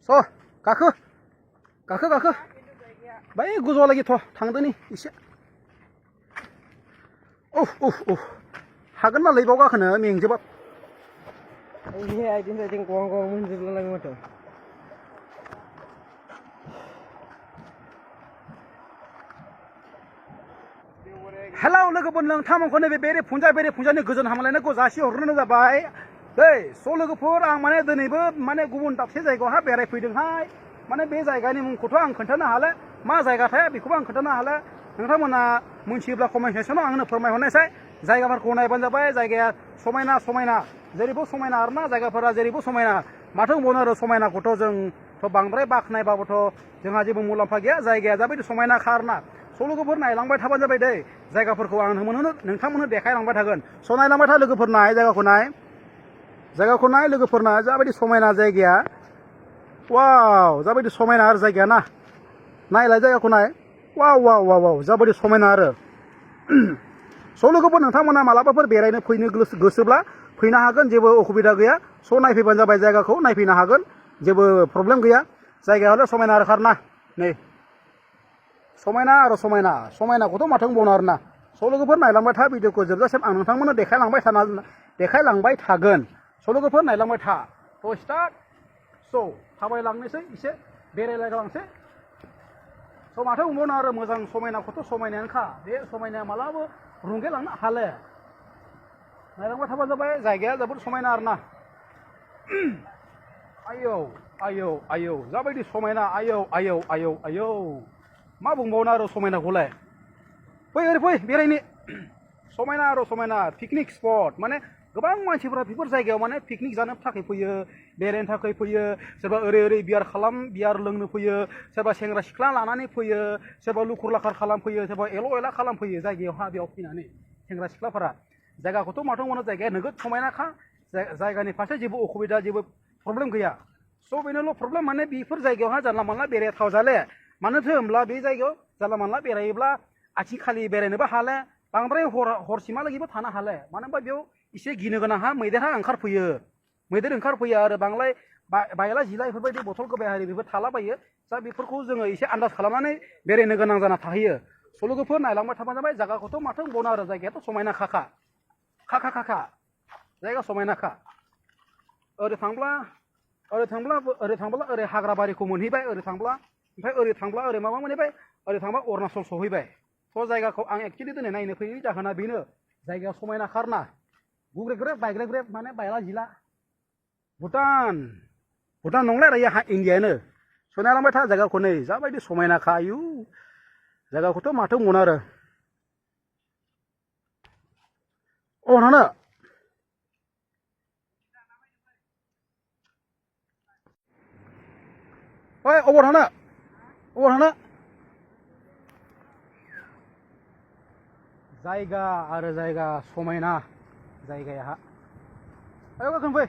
स गाखो गाखो गाखो बै गोजौआलागि थ' थांदोनि एसे उफ उफ उफ हागोन नालाय बाव गाखोनो मेंजोबा आइदिन जायदिन गवां गवां मोनजोबलाय माथो हेलौ लोगोफोर नोंथांमोनखौ नैबे बेरे फुंजानि गोजोन हामलायनायखौ जासिहरनो जाबाय दै स' लोगोफोर आं माने दिनैबो माने गुबुन दाबसे जायगायावहा बेरायफैदोंहाय माने बे जायगानि मुंखौथ' आं खोन्थानो हाला मा जायगाथाय बेखौबो आं खोन्थानो हाला नोंथांमोना मोनथियोब्ला कमेन्ट सेक्सनाव आंनो फोरमायहरनायसाय जायगाफोरखौ नायबानो जाबाय जायगाया समायना समायना जेरैबो समायना आरोना जायगाफोरा जेरैबो समायना माथो बुंबावनो आरो समायनाखौथ' जोंथ' बांद्राय बाख्नायबाबोथ' जोंहा जेबो मुलाम्फा गैया जायगाया जाबायदि समायनाखा आरोना स' लोगोफोर नायलांबाय थाबानो जाबाय दै जायगाफोरखौ आं नोंथांमोननो देखायलांबाय थागोन स' नायलांबाय था लोगोफोर नाय जायगाखौ नाय लोगोफोर नाय जाबायदि समायना जायगाया वाव जाबायदि समायना आरो जायगाया ना नायलाय जायगाखौ नाय वाव वाव वाव वाव जाबायदि समायना आरो स' लोगोफोर नोंथांमोना मालाबाफोर बेरायनो फैनो गोसोब्ला फैनो हागोन जेबो असुबिदा गैया स' नायफैबानो जाबाय जायगाखौ नायफैनो हागोन जेबो प्रब्लेम गैया जायगाया हले समायना आरो खारना नै समायना आरो समायनाखौथ' माथो बुंबावनो आरोना स' लोगोफोर नायलांबाय था भिडिअखौ जोबजासिम आं नोंथांमोननो देखायलांबाय थागोन स' लोगोफोर नायलांबाय था थ' स्टार्ट स' थाबायलांनोसै एसे बेरायलायलांसै स' माथो बुंबावनो आरो मोजां समायनाखौथ' समायनायानोखा बे समायनाया मालाबो रुंगेलांनो हाले नायलांबाय थाबा जाबाय जायगाया जोबोद समायना आरोना आयौ आयौ आयौ जाबायदि समायना आयौ आयौ आयौ आयौ मा बुंबावनो आरो समायनाखौलाय फै ओरै फै बेरायनो समायना आरो समायना पिकनिक स्पट माने गोबां मानसिफोरा बेफोर जायगायाव माने पिकनिक जानो थाखाय फैयो बेरायनो थाखाय फैयो सोरबा ओरै बियार लोंनो फैयो सोरबा सेंग्रा सिख्ला लानानै फैयो सोरबा लुखुर लाखार खालामफैयो सोरबा एल' एला खालामफैयो जायगायावहा बेयाव फैनानै सेंग्रा सिख्लाफोरा जायगाखौथ' माथो बुंनो जायगाया नोगोद समायनाखा जायगानि फारसे जेबो असुबिदा जेबो प्रब्लेम गैया स' बेनोल' प्रब्लेम माने बेफोर जायगायावहा जानला मानला बेरायथाव जाले मानोथो होमब्ला बे जायगायाव जानला मानला बेरायोब्ला आथिखालि बेरायनोबो हाले बांद्राय हरसिमहालागैबो थानो हाले मानो होनबा बेयाव एसे गिनो गोनांहा मैदेरा ओंखारफैयो आरो बांद्राय बायला जिला बेफोरबायदि बथल गोबायारि बेफोर थालाबायो दा बेफोरखौ जोङो एसे आन्दाज खालामनानै बेरायनो गोनां जाना थाहैयो स' लोगोफोर नायलांबाय थाबानो जाबाय जायगाखौथ' माथो बुंबावनो आरो जायगायाथ' समायना खाखा जायगा समायनाखा ओरै थांब्ला ओरै हाग्राबारिखौ मोनहैबाय ओरै थांब्ला ओमफ्राय ओरै थांब्ला ओरै माबा मोनहैबाय ओरै थांबा अरुणाचल सहैबाय थ' जायगाखौ आं एक्सुवेलि दिनै नायनो फैनायनि जाहोना बेनो जायगाया समायना खारना गुग्रेग्रेब बायग्रेग्रेब माने बायला जिला भुटान नंलाय आरो इण्डियानो सोनायलांबाय था जायगाखौ नै जाबायदि समायनाखा आयु जायगाखौथ' माथो बुंबावनो आरो थांनो ओइ अबाव थांनो जायगा आरो जायगा समायना जायगाया आयौ गाखोनो फै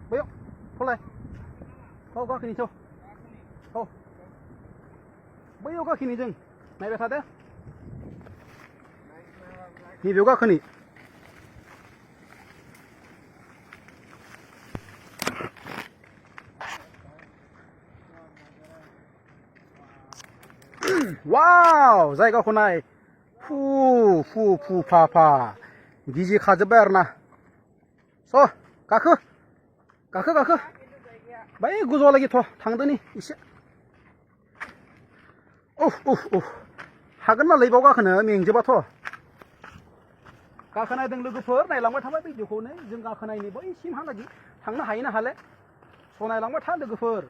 बैयाव फलाय गाखोनि बैयाव गाखोनि जों नायबाय थादो नैबेयाव गाखोनि वाव जायगाखौ नाय फु फा गिजि खाजोब्बाय आरोना स' गाखो बै गोजौआलागि थ' थांदोनि एसे उफ हागोन नालाय बाव गाखोनो मेंजोबाथ' गाखोनायदों लोगोफोर नायलांबाय थाबाय भिडिअखौनो जों गाखोनायनि बैसिमहालागि थांनो हायो ना हाले स' नायलांबाय था लोगोफोर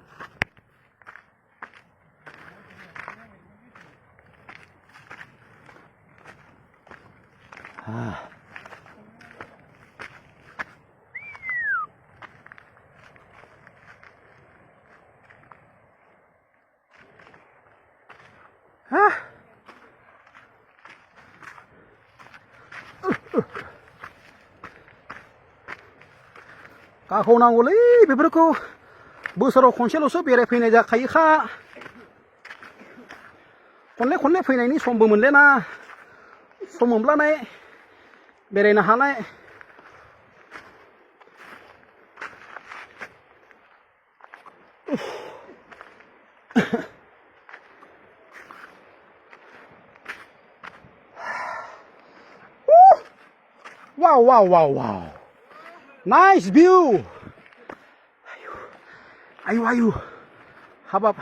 गाखोनांगौलै बेफोरखौ बोसोराव खनसेल'सो बेरायफैनाय जाखायोखा खनले फैनायनि समबो मोनलेना सम मोनब्लानाय बेरायनो हानाय Wow, wow, wow, wow. Nice view. Ayu. Habab.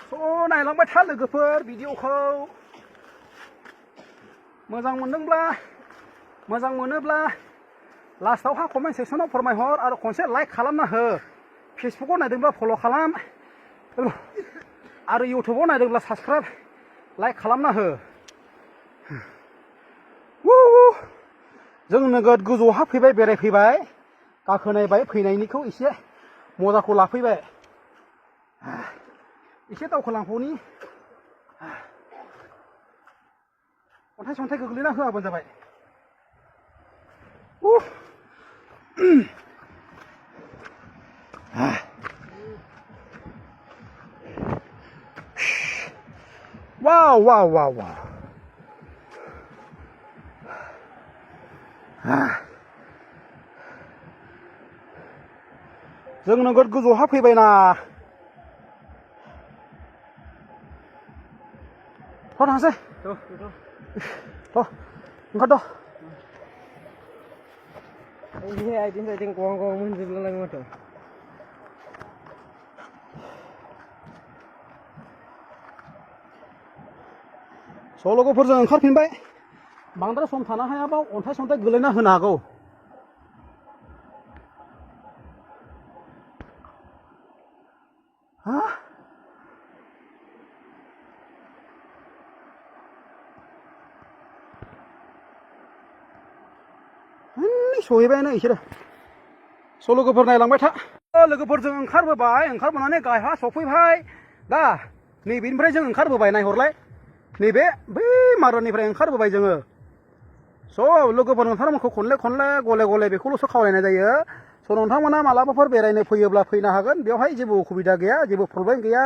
So नायलांबाय था लोगोफोर भिडिअखौ मोजां मोनोब्ला लास्टआवहा कमेन्ट सेक्सनाव फोरमायहर आरो खनसे लाइक खालामना हो फेसबुकआव नायदोंब्ला फल' खालाम आरो इउटुबाव नायदोंब्ला साबस्क्राइब लाइक खालामना हो जों नोगोद गोजौहा फैबाय बेरायफैबाय गाखोनायबाय फैनायनिखौ एसे मजाखौ लाफैबाय एसे दावखोलांफौनि अन्थाइ सन्थाइ गोग्लैना होआबानो जाबाय wow. जों नोगोद गोजौहा फैबायना थांसै ओंखारथ' आइथिं साइथिं गवां मोनजोबलायलाङो माथो लोगोफोरजों ओंखारफिनबाय बांद्राय सम थानो हायाबा अन्थाइ सन्थाइ गोलैना होनो हागौ सहैबायानो इसोरो लोगोफोर नायलांबाय था लोगोफोरजों ओंखारबोनानै गाहायहा सफैबाय दा नैबेनिफ्राय जों ओंखारबोबाय नायहरलाय नैबे बै मारुनिफ्राय ओंखारबोबाय जोङो लोगोफोर नोंथांमोनखौ खनले गले बेखौल'सो खावलायनाय जायो नोंथांमोना मालाबाफोर बेरायनो फैयोब्ला फैनो हागोन बेवहाय जेबो उसुबिदा गैया जेबो प्रब्लेम गैया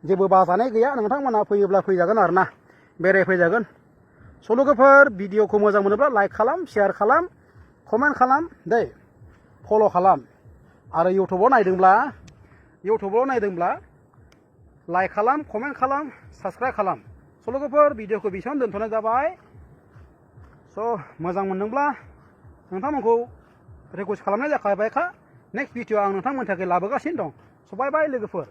जेबो बाजानाय गैया नोंथांमोना फैयोब्ला फैजागोन आरोना बेरायफैजागोन लोगोफोर भिडिअखौ मोजां मोनोब्ला लाइक खालाम शेयार खालाम कमेन्ट खालाम दै फल' खालाम आरो इउटुबाव नायदोंब्ला लाइक खालाम कमेन्ट खालाम साबस्क्राइब खालाम लोगोफोर भिडिअखौ बेसेबां दोनथ'नाय जाबाय मोजां मोनदोंब्ला नोंथांमोनखौ रिकुवेस्ट खालामनाय जाखाबायखा नेक्स्ट भिडिअ आं नोंथांमोननि थाखाय लाबोगासिनो दं बाय बाय लोगोफोर